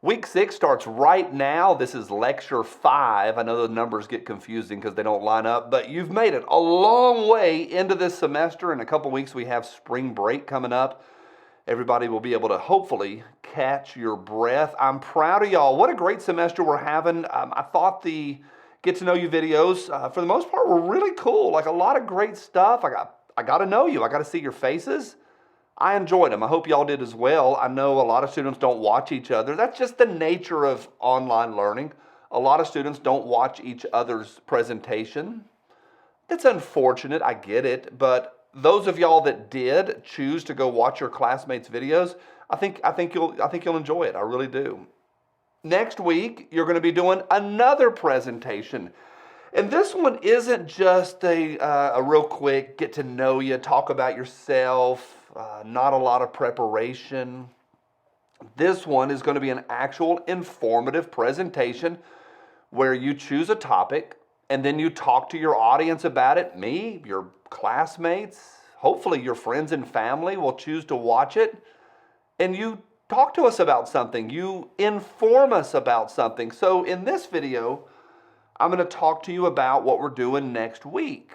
Week 6 starts right now. This is lecture 5. I know the numbers get confusing because they don't line up, but you've made it a long way into this semester. In a couple weeks, we have spring break coming up. Everybody will be able to hopefully catch your breath. I'm proud of y'all. What a great semester we're having. I thought the get to know you videos, for the most part, were really cool. Like a lot of great stuff. I got to know you. I got to see your faces. I enjoyed them. I hope y'all did as well. I know a lot of students don't watch each other. That's just the nature of online learning. A lot of students don't watch each other's presentation. It's unfortunate, I get it, but those of y'all that did choose to go watch your classmates' videos, I think you'll enjoy it. I really do. Next week, you're going to be doing another presentation. And this one isn't just a real quick get to know you, talk about yourself, not a lot of preparation. This one is going to be an actual informative presentation where you choose a topic and then you talk to your audience about it. Me, your classmates, hopefully your friends and family will choose to watch it. And you talk to us about something. You inform us about something. So in this video, I'm going to talk to you about what we're doing next week.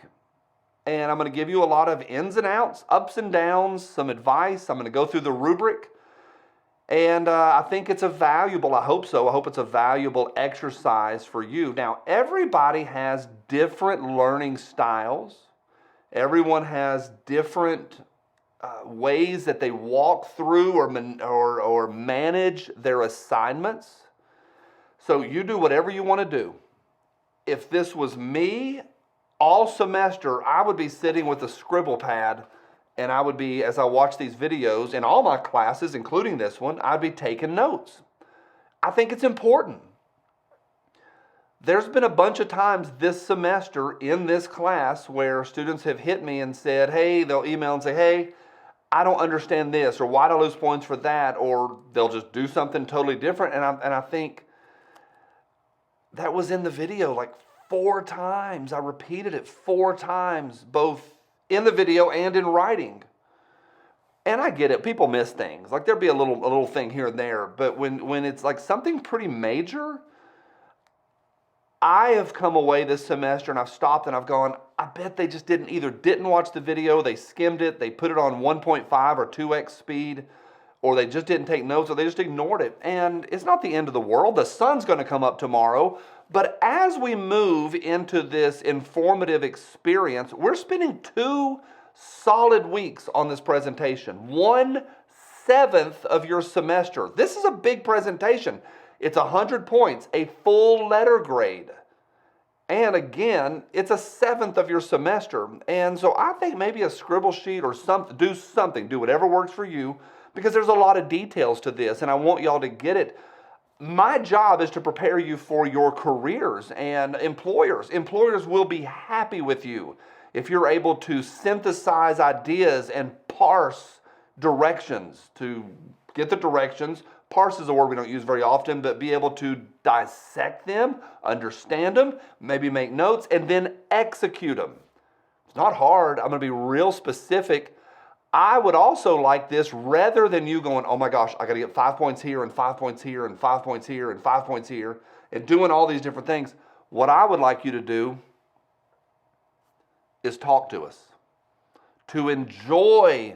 And I'm going to give you a lot of ins and outs, ups and downs, some advice. I'm going to go through the rubric. And I think it's I hope so. I hope it's a valuable exercise for you. Now, everybody has different learning styles. Everyone has different ways that they walk through or manage their assignments. So you do whatever you want to do. If this was me, all semester, I would be sitting with a scribble pad and I would be, as I watch these videos in all my classes, including this one, I'd be taking notes. I think it's important. There's been a bunch of times this semester in this class where students have hit me and said, hey, they'll email and say, hey, I don't understand this, or why do I lose points for that, or they'll just do something totally different. And I think that was in the video like 4 times. I repeated it 4 times, both in the video and in writing. And I get it. People miss things. Like there'll be a little thing here and there. But when it's like something pretty major, I have come away this semester and I've stopped and I've gone, I bet they just didn't watch the video, they skimmed it, they put it on 1.5 or 2x speed, or they just didn't take notes, or they just ignored it. And it's not the end of the world. The sun's going to come up tomorrow. But as we move into this informative experience, we're spending 2 solid weeks on this presentation. 1/7 of your semester. This is a big presentation. It's 100 points, a full letter grade. And again, it's 1/7 of your semester. And so I think maybe a scribble sheet or something, do whatever works for you, because there's a lot of details to this and I want y'all to get it. My job is to prepare you for your careers and employers. Employers will be happy with you if you're able to synthesize ideas and parse directions, to get the directions. Parse is a word we don't use very often, but be able to dissect them, understand them, maybe make notes, and then execute them. It's not hard. I'm going to be real specific. I would also like this, rather than you going, oh my gosh, I got to get 5 points here and 5 points here and 5 points here and 5 points here, and doing all these different things. What I would like you to do is talk to us, to enjoy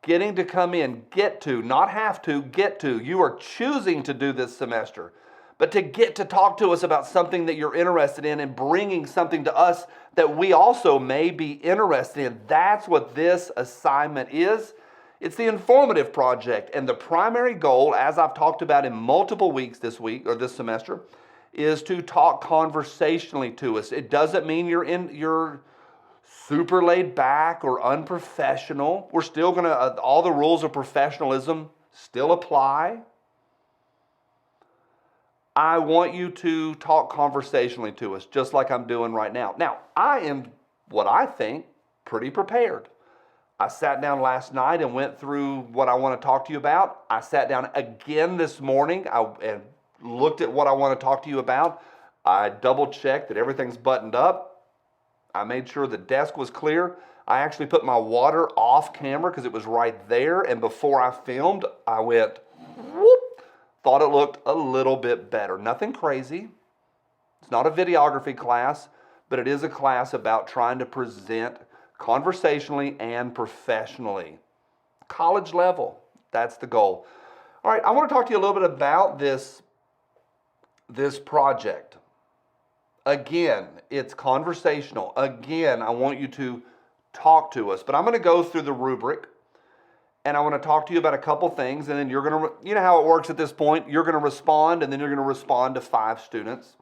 getting to come in, get to, not have to, get to. You are choosing to do this semester, but to get to talk to us about something that you're interested in and bringing something to us that we also may be interested in. That's what this assignment is. It's the informative project, and the primary goal, as I've talked about in multiple weeks this week or this semester, is to talk conversationally to us. It doesn't mean you're super laid back or unprofessional. We're still going to, all the rules of professionalism still apply. I want you to talk conversationally to us, just like I'm doing right now. Now, I am, what I think, pretty prepared. I sat down last night and went through what I want to talk to you about. I sat down again this morning and looked at what I want to talk to you about. I double checked that everything's buttoned up. I made sure the desk was clear. I actually put my water off camera because it was right there. And before I filmed, I went whoop, thought it looked a little bit better. Nothing crazy. It's not a videography class, but it is a class about trying to present conversationally and professionally. College level, that's the goal. All right, I want to talk to you a little bit about this project. Again, it's conversational. Again, I want you to talk to us, but I'm going to go through the rubric and I want to talk to you about a couple things, and then you're going to, you know how it works at this point, you're going to respond, and then you're going to respond to 5 students.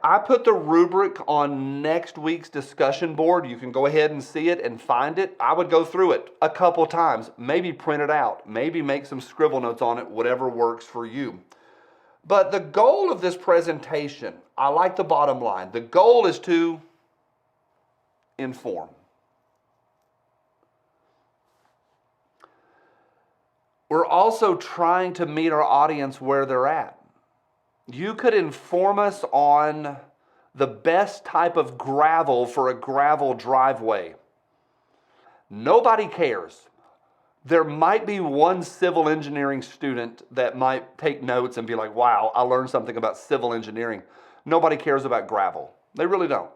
I put the rubric on next week's discussion board. You can go ahead and see it and find it. I would go through it a couple times, maybe print it out, maybe make some scribble notes on it, whatever works for you. But the goal of this presentation, I like the bottom line. The goal is to inform. We're also trying to meet our audience where they're at. You could inform us on the best type of gravel for a gravel driveway. Nobody cares. There might be one civil engineering student that might take notes and be like, wow, I learned something about civil engineering. Nobody cares about gravel. They really don't.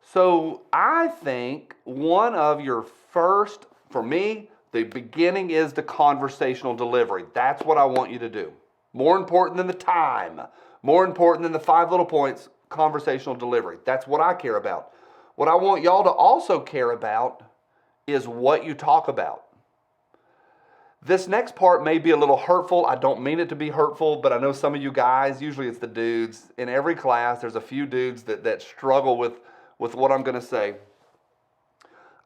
So I think one of your first, for me, the beginning is the conversational delivery. That's what I want you to do. More important than the time, more important than the 5 little points, conversational delivery. That's what I care about. What I want y'all to also care about is what you talk about. This next part may be a little hurtful. I don't mean it to be hurtful, but I know some of you guys, usually it's the dudes. In every class, there's a few dudes that struggle with what I'm going to say.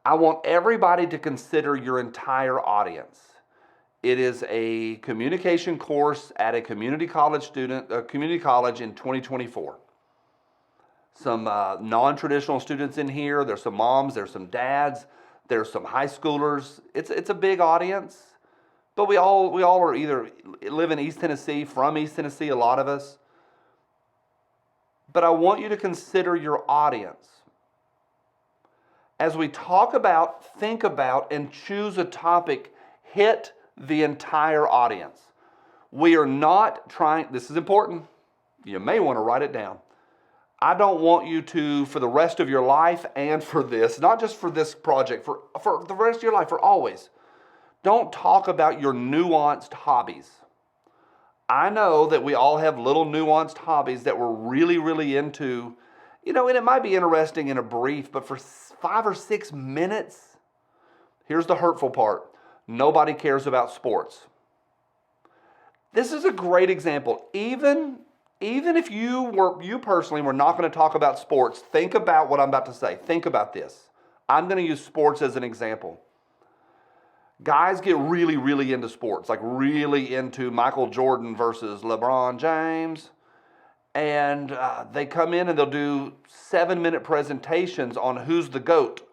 I want everybody to consider your entire audience. It is a communication course at a community college in 2024. Some non-traditional students in here. There's some moms, there's some dads, there's some high schoolers. It's a big audience, but we all are either live in East Tennessee, from East Tennessee, a lot of us. But I want you to consider your audience. As we talk about, think about, and choose a topic, hit the entire audience. We are not trying, this is important, you may want to write it down. I don't want you to, for the rest of your life and for this, not just for this project, for the rest of your life, for always, don't talk about your nuanced hobbies. I know that we all have little nuanced hobbies that we're really, really into, and it might be interesting in a brief, but for 5 or 6 minutes, here's the hurtful part. Nobody cares about sports. This is a great example. Even if you personally were not going to talk about sports, think about what I'm about to say. Think about this. I'm going to use sports as an example. Guys get really, really into sports, like really into Michael Jordan versus LeBron James. And they come in and they'll do 7-minute presentations on who's the GOAT,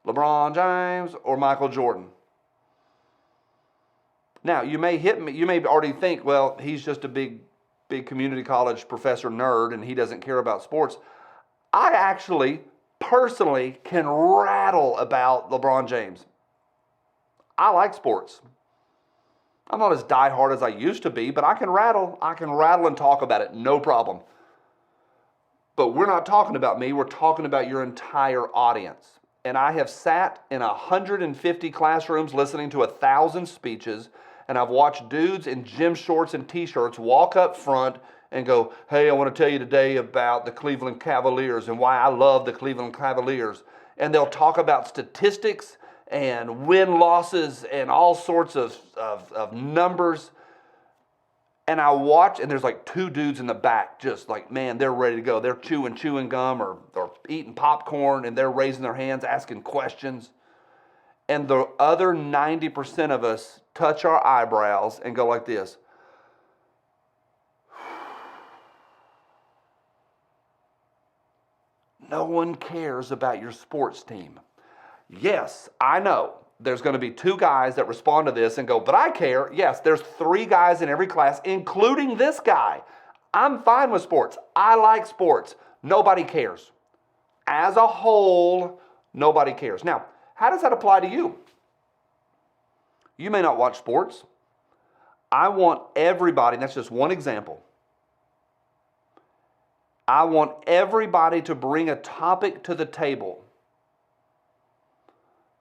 LeBron James or Michael Jordan. Now, you may already think, well, he's just a big community college professor nerd and he doesn't care about sports. I actually, personally, can rattle about LeBron James. I like sports. I'm not as diehard as I used to be, but I can rattle and talk about it, no problem. But we're not talking about me, we're talking about your entire audience. And I have sat in 150 classrooms listening to 1,000 speeches, and I've watched dudes in gym shorts and t-shirts walk up front and go, hey, I want to tell you today about the Cleveland Cavaliers and why I love the Cleveland Cavaliers. And they'll talk about statistics and win-losses and all sorts of numbers. And I watch, and there's like 2 dudes in the back just like, man, they're ready to go. They're chewing gum or eating popcorn, and they're raising their hands, asking questions. And the other 90% of us touch our eyebrows and go like this. No one cares about your sports team. Yes, I know. There's going to be 2 guys that respond to this and go, but I care. Yes, there's 3 guys in every class, including this guy. I'm fine with sports. I like sports. Nobody cares. As a whole, nobody cares. Now, how does that apply to you? You may not watch sports. I want everybody, and that's just one example, I want everybody to bring a topic to the table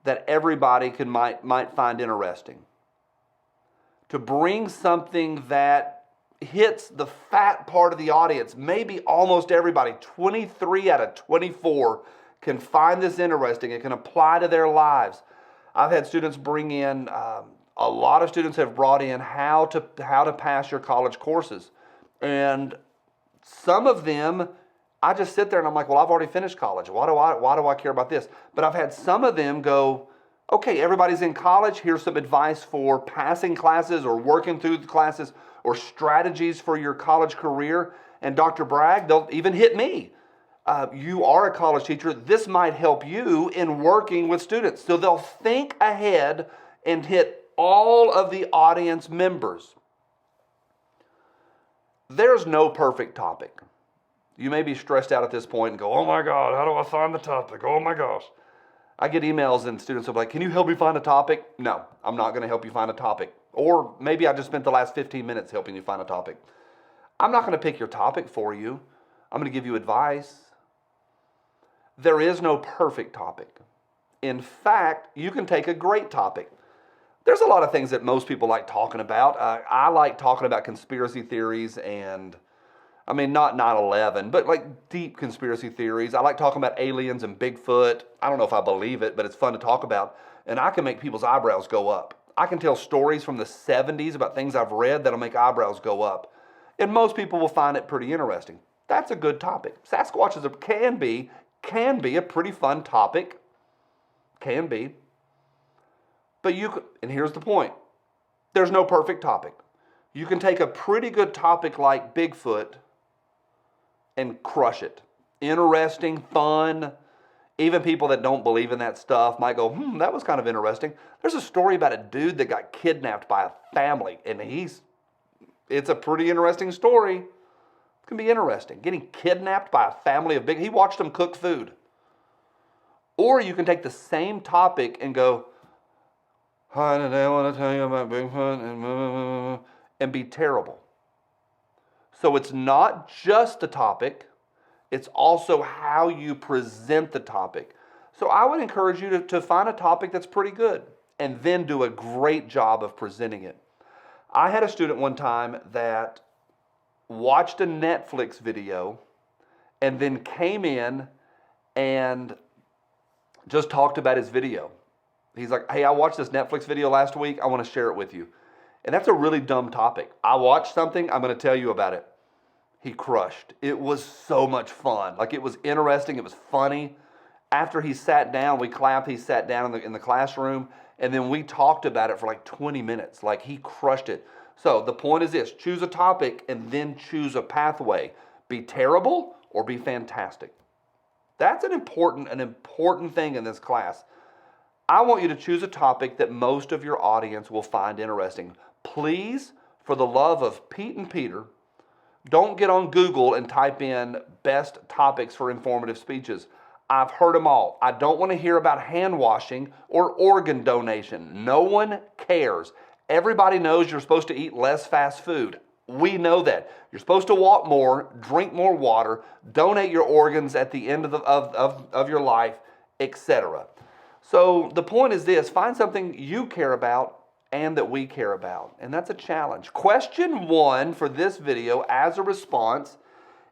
that everybody might find interesting. To bring something that hits the fat part of the audience. Maybe almost everybody, 23 out of 24, can find this interesting. It can apply to their lives. I've had students bring in, a lot of students have brought in how to pass your college courses. And some of them, I just sit there and I'm like, well, I've already finished college. Why do I care about this? But I've had some of them go, okay, everybody's in college. Here's some advice for passing classes or working through the classes or strategies for your college career. And Dr. Bragg, they'll even hit me. You are a college teacher. This might help you in working with students. So they'll think ahead and hit all of the audience members. There's no perfect topic. You may be stressed out at this point and go, oh my God, how do I find the topic? Oh my gosh. I get emails and students will be like, can you help me find a topic? No, I'm not going to help you find a topic. Or maybe I just spent the last 15 minutes helping you find a topic. I'm not going to pick your topic for you. I'm going to give you advice. There is no perfect topic. In fact, you can take a great topic. There's a lot of things that most people like talking about. I like talking about conspiracy theories and, I mean, not 9/11, but like deep conspiracy theories. I like talking about aliens and Bigfoot. I don't know if I believe it, but it's fun to talk about. And I can make people's eyebrows go up. I can tell stories from the 70s about things I've read that'll make eyebrows go up. And most people will find it pretty interesting. That's a good topic. Sasquatches can be a pretty fun topic. Can be. But and here's the point. There's no perfect topic. You can take a pretty good topic like Bigfoot and crush it. Interesting, fun. Even people that don't believe in that stuff might go, that was kind of interesting. There's a story about a dude that got kidnapped by a family, and it's a pretty interesting story. It can be interesting. Getting kidnapped by a family of he watched them cook food. Or you can take the same topic and go, hi, today I want to tell you about Bigfoot and be terrible. So it's not just the topic, it's also how you present the topic. So I would encourage you to find a topic that's pretty good and then do a great job of presenting it. I had a student one time that watched a Netflix video and then came in and just talked about his video. He's like, hey, I watched this Netflix video last week. I want to share it with you. And that's a really dumb topic. I watched something. I'm going to tell you about it. He crushed. It was so much fun. Like, it was interesting. It was funny. After he sat down, we clapped. He sat down in the classroom. And then we talked about it for like 20 minutes. Like, he crushed it. So the point is this. Choose a topic and then choose a pathway. Be terrible or be fantastic. That's an important thing in this class. I want you to choose a topic that most of your audience will find interesting. Please, for the love of Pete and Peter, don't get on Google and type in best topics for informative speeches. I've heard them all. I don't want to hear about hand washing or organ donation. No one cares. Everybody knows you're supposed to eat less fast food. We know that. You're supposed to walk more, drink more water, donate your organs at the end of your life, etc. So the point is this, find something you care about and that we care about. And that's a challenge. Question 1 for this video as a response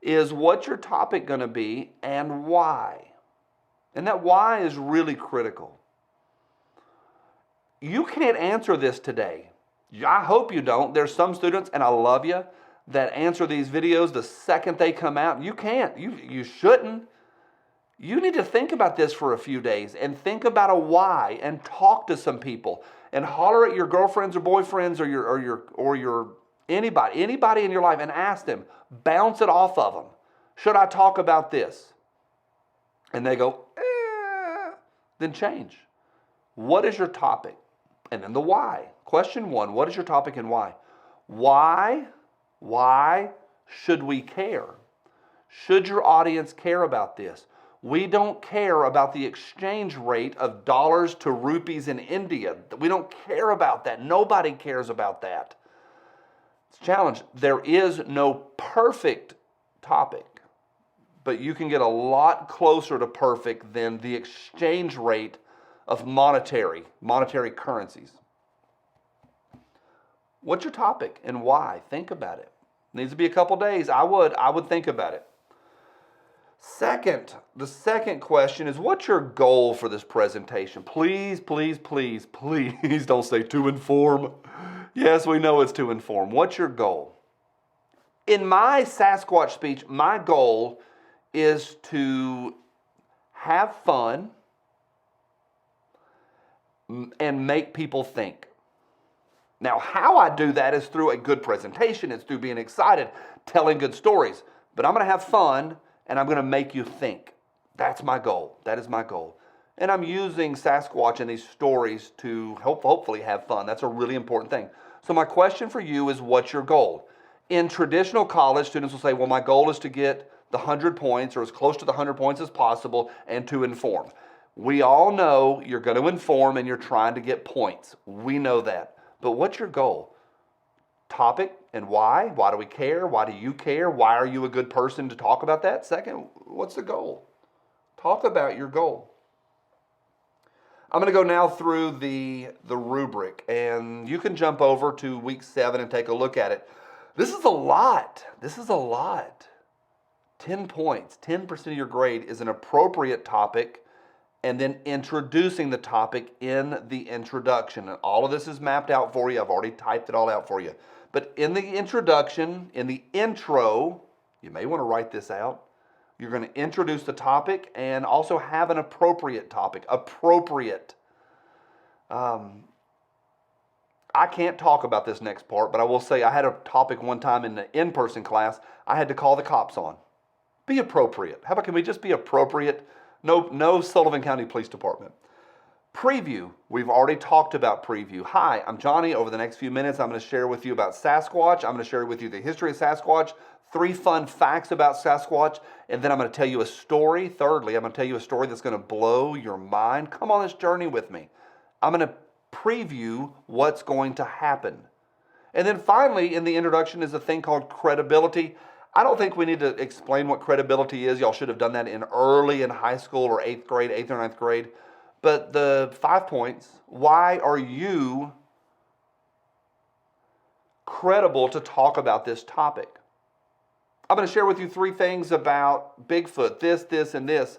is, what's your topic going to be and why? And that why is really critical. You can't answer this today. I hope you don't. There's some students, and I love you, that answer these videos the second they come out. You can't. You shouldn't. You need to think about this for a few days and think about a why and talk to some people and holler at your girlfriends or boyfriends or your anybody in your life and ask them, bounce it off of them. Should I talk about this? And they go, then change. What is your topic? And then the why. Question 1, what is your topic and why? Why should we care? Should your audience care about this? We don't care about the exchange rate of dollars to rupees in India. We don't care about that. Nobody cares about that. challenge. There is no perfect topic, but you can get a lot closer to perfect than the exchange rate of monetary currencies. What's your topic and why? Think about it. Needs to be a couple days. I would think about it. The second question is, what's your goal for this presentation? Please, please, please, please don't say to inform. Yes, we know it's to inform. What's your goal? In my Sasquatch speech, my goal is to have fun and make people think. Now, how I do that is through a good presentation. It's through being excited, telling good stories. But I'm going to have fun, and I'm going to make you think. That's my goal. That is my goal. And I'm using Sasquatch in these stories to hopefully have fun. That's a really important thing. So my question for you is, what's your goal? In traditional college, students will say, well, my goal is to get the 100 points or as close to the 100 points as possible and to inform. We all know you're going to inform and you're trying to get points. We know that. But what's your goal? Topic and why? Why do we care? Why do you care? Why are you a good person to talk about that? Second, what's the goal? Talk about your goal. I'm going to go now through the rubric, and you can jump over to week 7 and take a look at it. This is a lot. 10 points, 10% of your grade is an appropriate topic, and then introducing the topic in the introduction. And all of this is mapped out for you. I've already typed it all out for you. But in the introduction, in the intro, you may want to write this out. You're going to introduce the topic and also have an appropriate topic. Appropriate. I can't talk about this next part, but I will say I had a topic one time in the in-person class I had to call the cops on. Be appropriate. How about, can we just be appropriate? No Sullivan County Police Department. Preview. We've already talked about preview. Hi, I'm Johnny. Over the next few minutes, I'm going to share with you about Sasquatch. I'm going to share with you the history of Sasquatch, 3 fun facts about Sasquatch, and then I'm going to tell you a story. Thirdly, I'm going to tell you a story that's going to blow your mind. Come on this journey with me. I'm going to preview what's going to happen. And then finally, in the introduction is a thing called credibility. I don't think we need to explain what credibility is. Y'all should have done that early in high school or 8th or 9th grade. But the 5 points, why are you credible to talk about this topic? I'm going to share with you 3 things about Bigfoot, this, and this.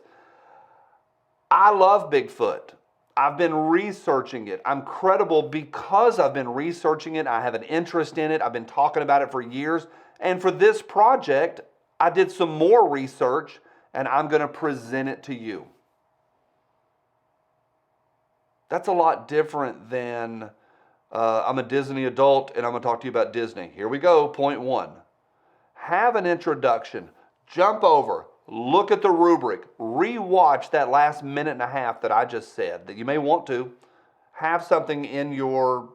I love Bigfoot. I've been researching it. I'm credible because I've been researching it. I have an interest in it. I've been talking about it for years. And for this project, I did some more research, and I'm going to present it to you. That's a lot different than I'm a Disney adult, and I'm going to talk to you about Disney. Here we go, point 1. Have an introduction. Jump over. Look at the rubric. Re-watch that last minute and a half that I just said that you may want to. Have something in your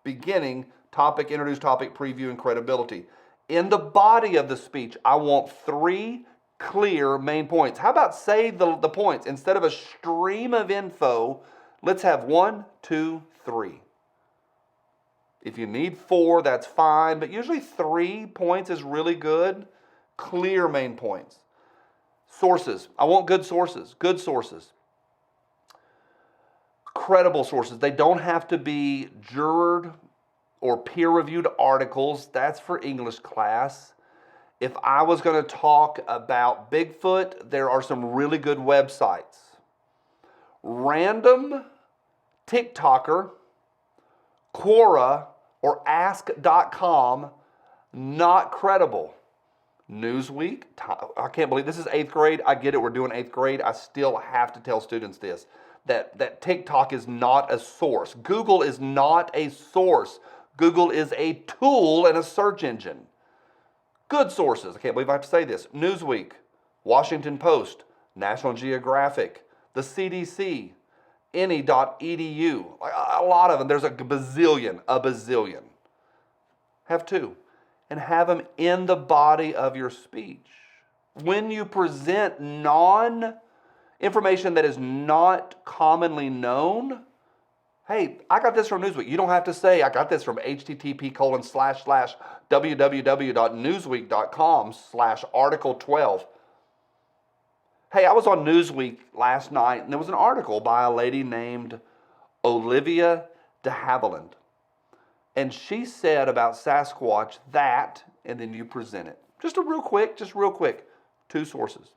beginning, topic, introduce topic, preview, and credibility. In the body of the speech, I want 3 clear main points. How about say the points? Instead of a stream of info, let's have 1, 2, 3. If you need 4, that's fine, but usually 3 points is really good. Clear main points. Sources. I want good sources. Good sources. Credible sources. They don't have to be jurored or peer-reviewed articles. That's for English class. If I was going to talk about Bigfoot, there are some really good websites. Random TikToker, Quora, or Ask.com, not credible. Newsweek, I can't believe this is 8th grade. I get it, we're doing 8th grade. I still have to tell students this, that TikTok is not a source. Google is not a source. Google is a tool and a search engine. Good sources, I can't believe I have to say this. Newsweek, Washington Post, National Geographic, the CDC, any.edu. A lot of them. There's a bazillion. Have 2. And have them in the body of your speech. When you present information that is not commonly known, Hey, I got this from Newsweek. You don't have to say, I got this from http://www.newsweek.com/article12. Hey, I was on Newsweek last night, and there was an article by a lady named Olivia de Havilland. And she said about Sasquatch that, and then you present it. Just real quick, 2 sources.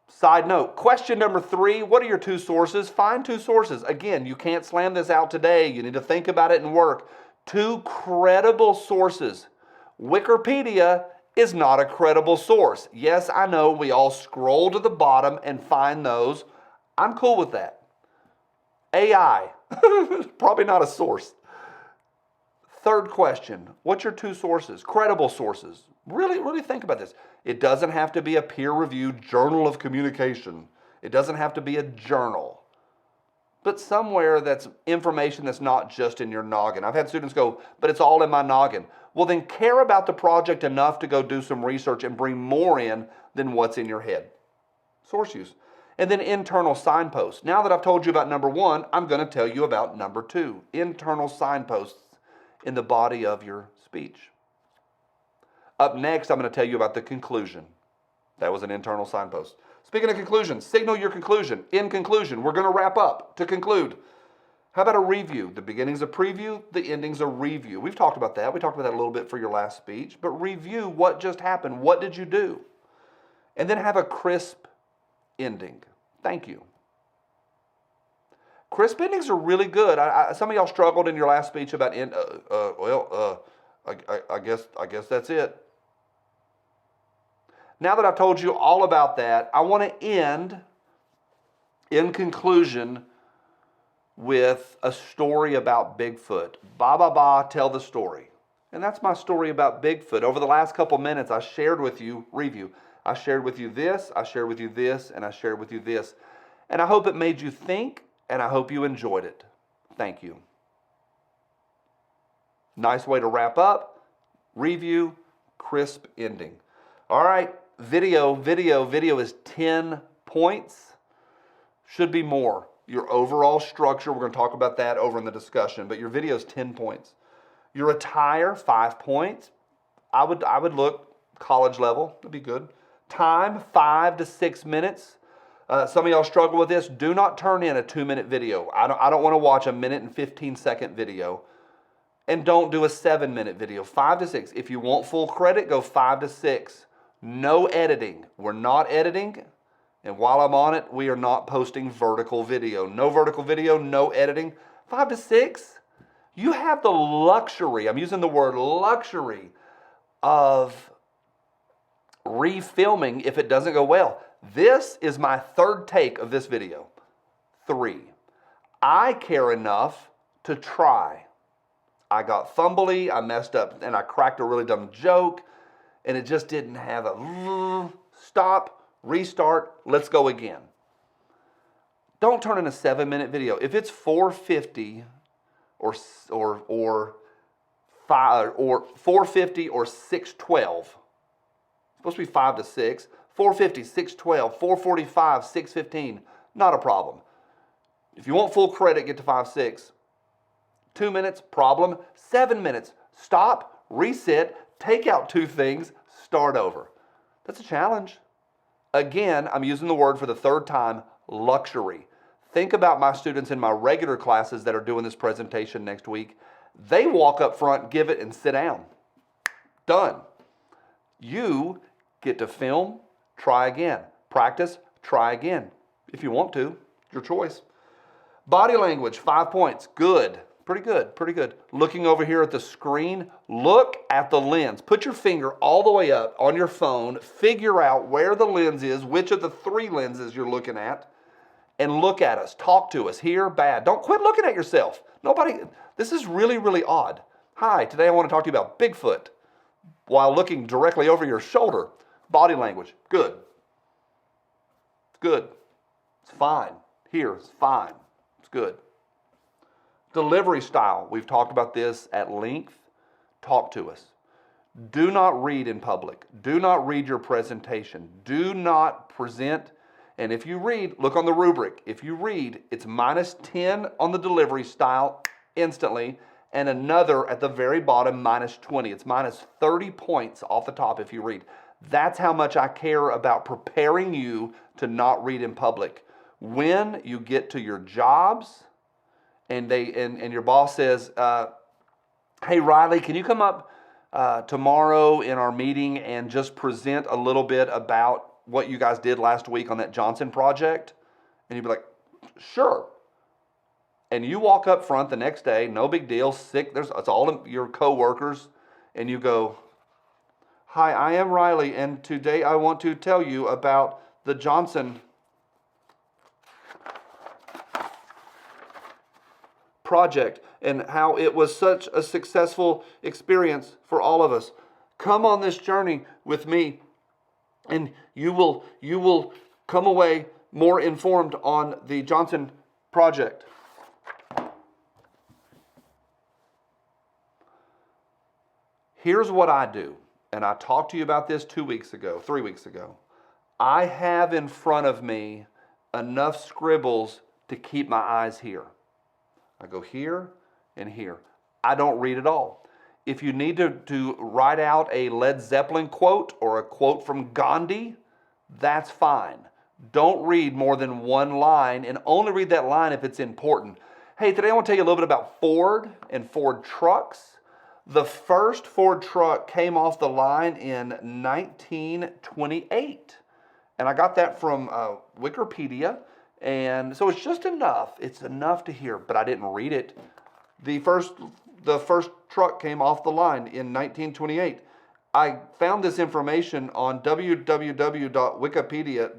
Side note, question number 3, what are your 2 sources? Find 2 sources. Again, you can't slam this out today. You need to think about it and work. 2 credible sources. Wikipedia is not a credible source. Yes, I know we all scroll to the bottom and find those. I'm cool with that. AI, probably not a source. Third question, what's your 2 sources? Credible sources. Really think about this. It doesn't have to be a peer-reviewed journal of communication. It doesn't have to be a journal. But somewhere that's information that's not just in your noggin. I've had students go, but it's all in my noggin. Well, then care about the project enough to go do some research and bring more in than what's in your head. Source use. And then internal signposts. Now that I've told you about number 1, I'm going to tell you about number 2. Internal signposts in the body of your speech. Up next, I'm going to tell you about the conclusion. That was an internal signpost. Speaking of conclusion, signal your conclusion. In conclusion, we're going to wrap up. To conclude, how about a review? The beginning's a preview, the ending's a review. We've talked about that. We talked about that a little bit for your last speech. But review what just happened. What did you do? And then have a crisp ending. Thank you. Crisp endings are really good. Some of y'all struggled in your last speech about I guess that's it. Now that I've told you all about that, I want to end in conclusion with a story about Bigfoot. Tell the story. And that's my story about Bigfoot. Over the last couple minutes, I shared with you, I shared with you this, I shared with you this, and I shared with you this. And I hope it made you think, and I hope you enjoyed it. Thank you. Nice way to wrap up. Review, crisp ending. All right, video is 10 points. Should be more. Your overall structure, we're going to talk about that over in the discussion, but your video is 10 points. Your attire, 5 points. I would look college level. That'd be good. Time, 5 to 6 minutes. Some of y'all struggle with this. Do not turn in a 2-minute video. I don't want to watch a 1:15 video. And don't do a 7-minute video. 5 to 6. If you want full credit, go 5 to 6. No editing. We're not editing. And while I'm on it, we are not posting vertical video. No vertical video, no editing. 5 to 6. You have the luxury, I'm using the word luxury, of refilming if it doesn't go well. This is my 3rd take of this video. 3. I care enough to try. I got fumbly, I messed up, and I cracked a really dumb joke, and it just didn't have a stop, restart, let's go again. Don't turn in a 7-minute video. If it's 450 or 450 or 612, it's supposed to be 5 to 6, 450, 612, 445, 615, not a problem. If you want full credit, get to 5, 6. 2 minutes, problem. 7 minutes, stop, reset, take out 2 things, start over. That's a challenge. Again, I'm using the word for the 3rd time, luxury. Think about my students in my regular classes that are doing this presentation next week. They walk up front, give it, and sit down. Done. You get to film, try again. Practice, try again. If you want to, your choice. Body language, 5 points. Good. Pretty good. Looking over here at the screen, look at the lens. Put your finger all the way up on your phone. Figure out where the lens is, which of the 3 lenses you're looking at, and look at us. Talk to us. Here, bad. Don't quit looking at yourself. This is really odd. Hi, today I want to talk to you about Bigfoot while looking directly over your shoulder. Body language, good. It's good. It's fine. Here, it's fine. It's good. Delivery style, we've talked about this at length. Talk to us. Do not read in public. Do not read your presentation. Do not present And if you read, look on the rubric. If you read, it's -10 on the delivery style instantly, and another at the very bottom, -20. It's -30 points off the top if you read. That's how much I care about preparing you to not read in public. When you get to your jobs and your boss says, hey, Riley, can you come up tomorrow in our meeting and just present a little bit about what you guys did last week on that Johnson project? And you'd be like, sure. And you walk up front the next day, no big deal, sick, it's all your coworkers, and you go, hi, I am Riley, and today I want to tell you about the Johnson project and how it was such a successful experience for all of us. Come on this journey with me, and you will come away more informed on the Johnson project. Here's what I do, and I talked to you about this 3 weeks ago. I have in front of me enough scribbles to keep my eyes here. I go here and here. I don't read it all. If you need to write out a Led Zeppelin quote or a quote from Gandhi, that's fine. Don't read more than one line, and only read that line if it's important. Hey, today I want to tell you a little bit about Ford and Ford trucks. The first Ford truck came off the line in 1928. And I got that from Wikipedia. And so it's just enough. It's enough to hear, but I didn't read it. The first truck came off the line in 1928. I found this information on www.wikipedia.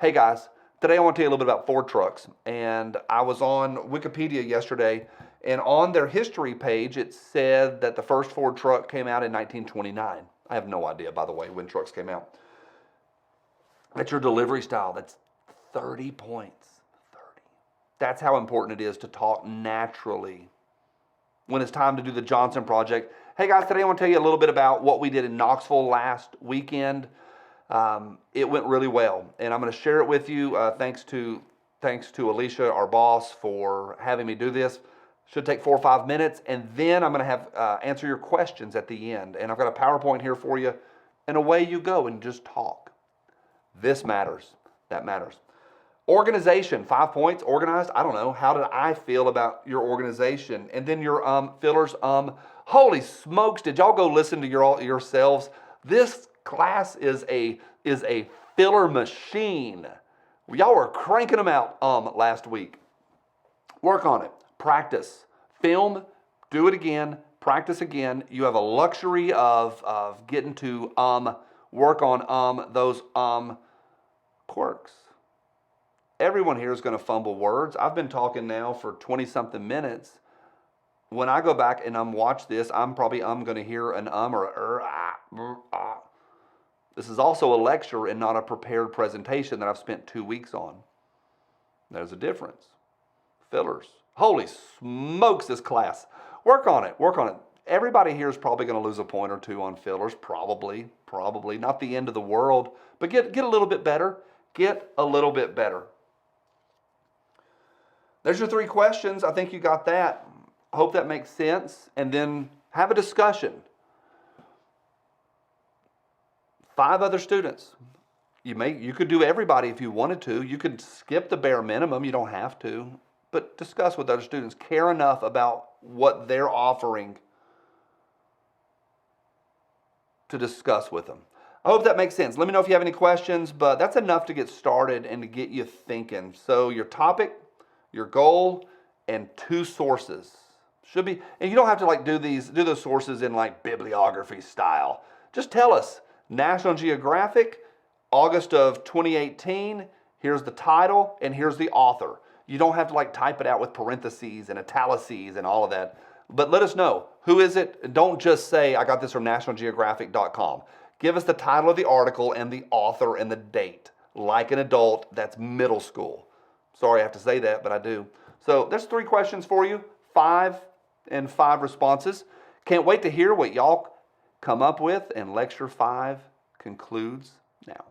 Hey guys, today I want to tell you a little bit about Ford trucks. And I was on Wikipedia yesterday, and on their history page, it said that the first Ford truck came out in 1929. I have no idea, by the way, when trucks came out. That's your delivery style. That's 30 points. 30. That's how important it is to talk naturally when it's time to do the Johnson project. Hey guys, today I want to tell you a little bit about what we did in Knoxville last weekend. It went really well, and I'm going to share it with you. Thanks to Alicia, our boss, for having me do this. Should take 4 or 5 minutes, and then I'm going to have answer your questions at the end. And I've got a PowerPoint here for you, and away you go and just talk. This matters. That matters. Organization, 5 points. Organized. I don't know. How did I feel about your organization? And then your fillers. Holy smokes! Did y'all go listen to yourselves? This class is a filler machine. Y'all were cranking them out last week. Work on it. Practice. Film. Do it again. Practice again. You have a luxury of getting to work on those quirks. Everyone here is going to fumble words. I've been talking now for 20-something minutes. When I go back and watch this, I'm probably going to hear an or ah. This is also a lecture and not a prepared presentation that I've spent 2 weeks on. There's a difference. Fillers. Holy smokes, this class. Work on it. Work on it. Everybody here is probably going to lose a point or two on fillers. Probably. Not the end of the world. But get a little bit better. Get a little bit better. There's your 3 questions. I think you got that. Hope that makes sense. And then have a discussion. 5 other students. You could do everybody if you wanted to. You could skip the bare minimum. You don't have to. But discuss with other students. Care enough about what they're offering to discuss with them. I hope that makes sense. Let me know if you have any questions, but that's enough to get started and to get you thinking. So your topic, your goal, and 2 sources. Should be, and you don't have to do those sources in bibliography style. Just tell us, National Geographic, August of 2018, here's the title, and here's the author. You don't have to type it out with parentheses and italices and all of that. But let us know, who is it? Don't just say, I got this from nationalgeographic.com. Give us the title of the article and the author and the date. Like an adult, that's middle school. Sorry I have to say that, but I do. So there's 3 questions for you, 5 and 5 responses. Can't wait to hear what y'all come up with, and Lecture 5 concludes now.